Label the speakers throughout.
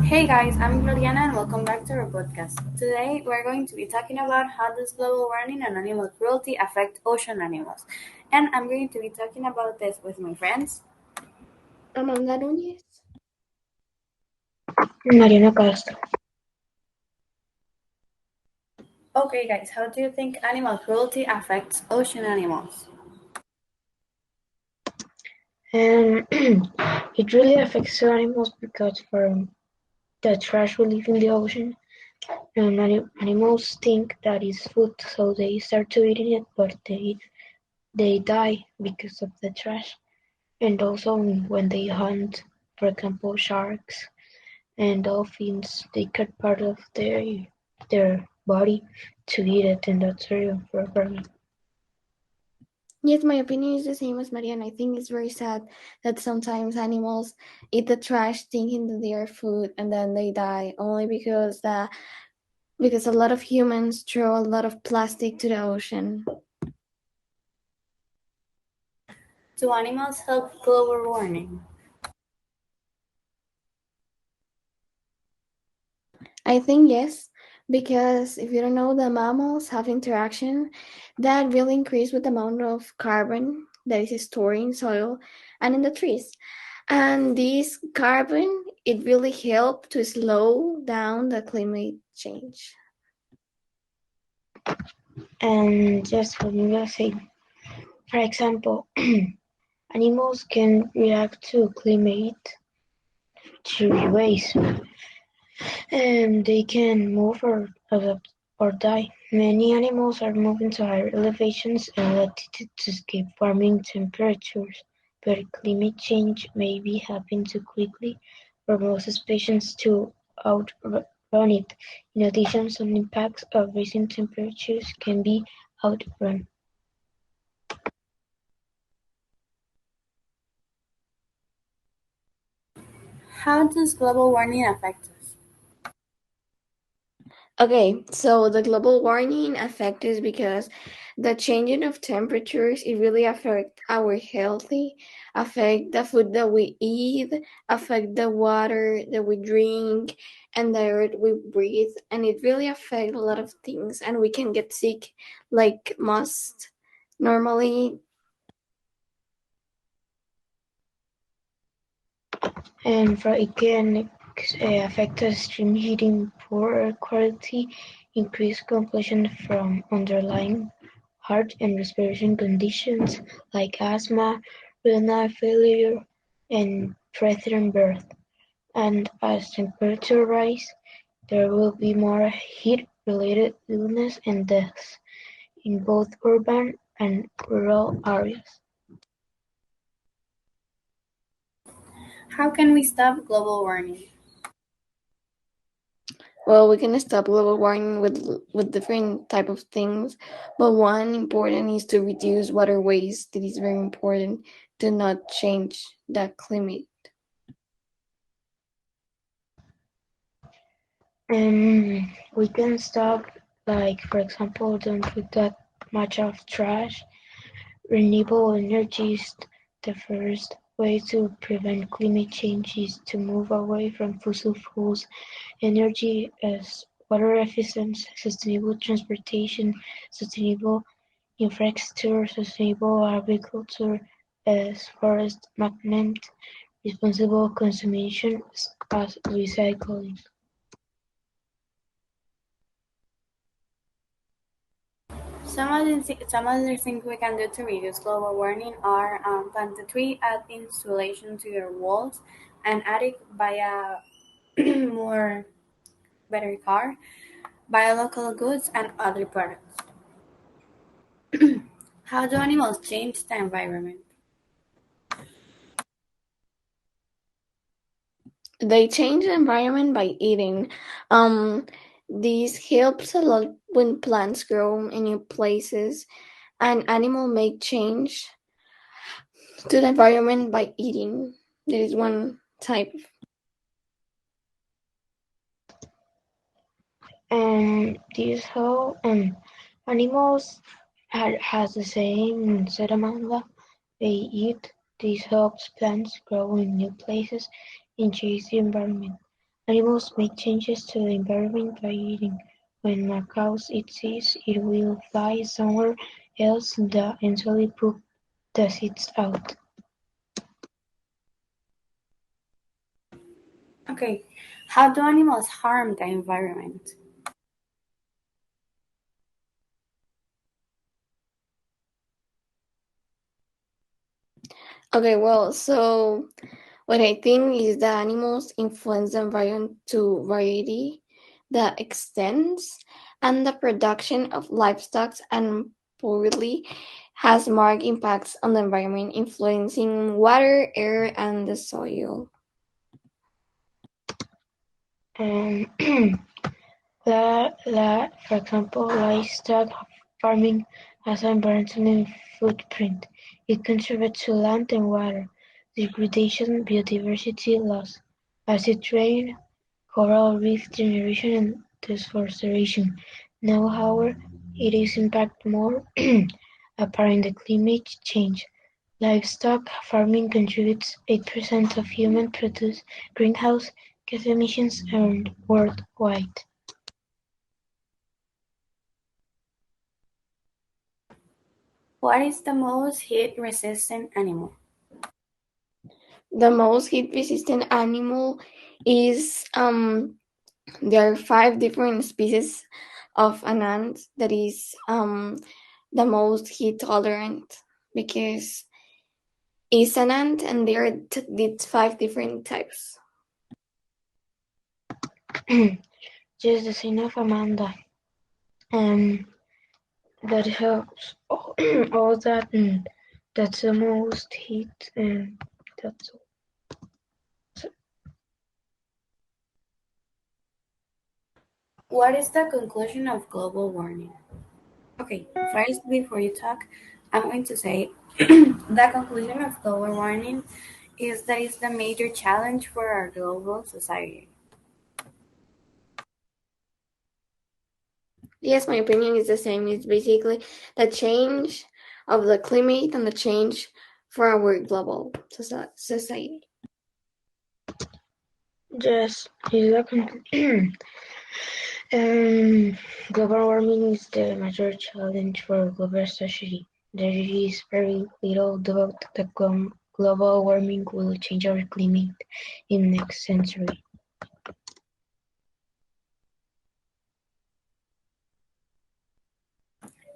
Speaker 1: Hey guys, I'm Gloriana and welcome back to our podcast. Today we're going to be talking about how does global warming and animal cruelty affect ocean animals. And I'm going to be talking about this with my friends.
Speaker 2: Amanda Núñez.
Speaker 3: Mariana Castro.
Speaker 1: Okay guys, how do you think animal cruelty affects ocean animals?
Speaker 3: It really affects the animals because from the trash we leave in the ocean, animals think that it's food, so they start to eating it, but they die because of the trash. And also when they hunt, for example, sharks and dolphins, they cut part of their body to eat it, and that's very unfair for me.
Speaker 2: Yes, my opinion is the same as Mariana. I think it's very sad that sometimes animals eat the trash thinking that they are food and then they die only because a lot of humans throw a lot of plastic to the ocean.
Speaker 1: Do animals help global warming?
Speaker 2: I think yes, because if you don't know, the mammals have interaction that will increase with the amount of carbon that is stored in soil and in the trees. And this carbon, it really helped to slow down the climate change.
Speaker 3: And just for me to say, for example, animals can react to climate three ways, and they can move or adapt or die. Many animals are moving to higher elevations and latitude to escape warming temperatures, but climate change may be happening too quickly for most species to outrun it. In addition, some impacts of rising temperatures can be outrun.
Speaker 1: How does global warming affect us?
Speaker 2: Okay, so the global warming effect is because the changing of temperatures it really affect our healthy, affect the food that we eat, affect the water that we drink, and the air we breathe, and it really affect a lot of things, and we can get sick like most normally.
Speaker 3: And it can affect extreme heating, poor air quality, increased complications from underlying heart and respiratory conditions like asthma, renal failure, and preterm birth. And as temperature rise, there will be more heat-related illness and deaths in both urban and rural areas.
Speaker 1: How can we stop global warming?
Speaker 2: Well, we can stop global warming with different type of things, but one important is to reduce water waste. It is very important to not change the climate.
Speaker 3: And we can stop, like for example, don't put that much of trash. Renewable energy is the first way to prevent climate change is to move away from fossil fuels energy as water efficiency, sustainable transportation, sustainable infrastructure, sustainable agriculture as forest management, responsible consumption as recycling.
Speaker 1: Some other things we can do to reduce global warming are plant a tree, add insulation to your walls, and attic, buy a more better car, buy local goods and other products. How do animals change the environment?
Speaker 2: They change the environment by eating. Um, this helps a lot when plants grow in new places, and animal make change to the environment by eating. There is one type.
Speaker 3: And this how animals has the same set amount they eat. This helps plants grow in new places and change the environment. Animals make changes to the environment by eating. When a cow eats, it will fly somewhere else and eventually poop the seeds out.
Speaker 1: Okay, how do animals harm the environment?
Speaker 2: Okay, well, so what I think is that animals influence the environment to variety, the extents, and the production of livestock and poorly has marked impacts on the environment, influencing water, air, and the soil.
Speaker 3: Um, for example, livestock farming has an environmental footprint. It contributes to land and water degradation, biodiversity loss, acid rain, coral reef generation, and deforestation. Now, however, it is impact more apparent in climate change. Livestock farming contributes 8% of human-produced greenhouse gas emissions worldwide.
Speaker 1: What is the most heat-resistant animal?
Speaker 2: The most heat-resistant animal is there are five different species of an ant that is the most heat tolerant because it's an ant and there are these five different types.
Speaker 3: Just the same of Amanda. Um, that helps all that. That's the most heat. That's all.
Speaker 1: What is the conclusion of global warming? Okay, first, before you talk, I'm going to say the conclusion of global warming is that it's the major challenge for our global society.
Speaker 2: Yes, my opinion is the same. It's basically the change of the climate and the change for our global society.
Speaker 3: Just is the global warming is the major challenge for global society. There is very little doubt that global warming will change our climate in next century.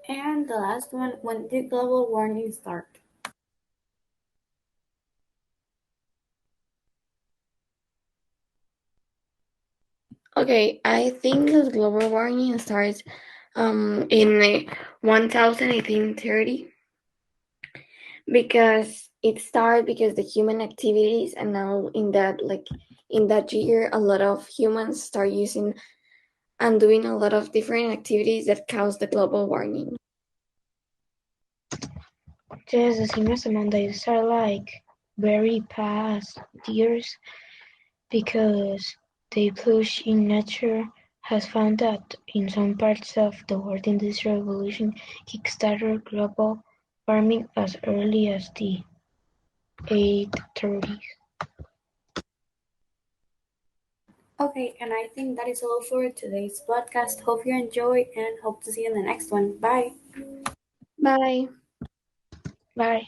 Speaker 1: And the last one, when did global warming start?
Speaker 2: Okay, I think that global warming starts in 1830 because it started because the human activities and now in that year a lot of humans start using and doing a lot of different activities that cause the global warming.
Speaker 3: Just the same as Amanda, these are like very past years because the push in nature has found that in some parts of the world industrial revolution kickstarted global warming as early as the 830s.
Speaker 1: Okay, and I think that is all for today's podcast. Hope you enjoy and hope to see you in the next one. Bye.
Speaker 2: Bye.
Speaker 3: Bye.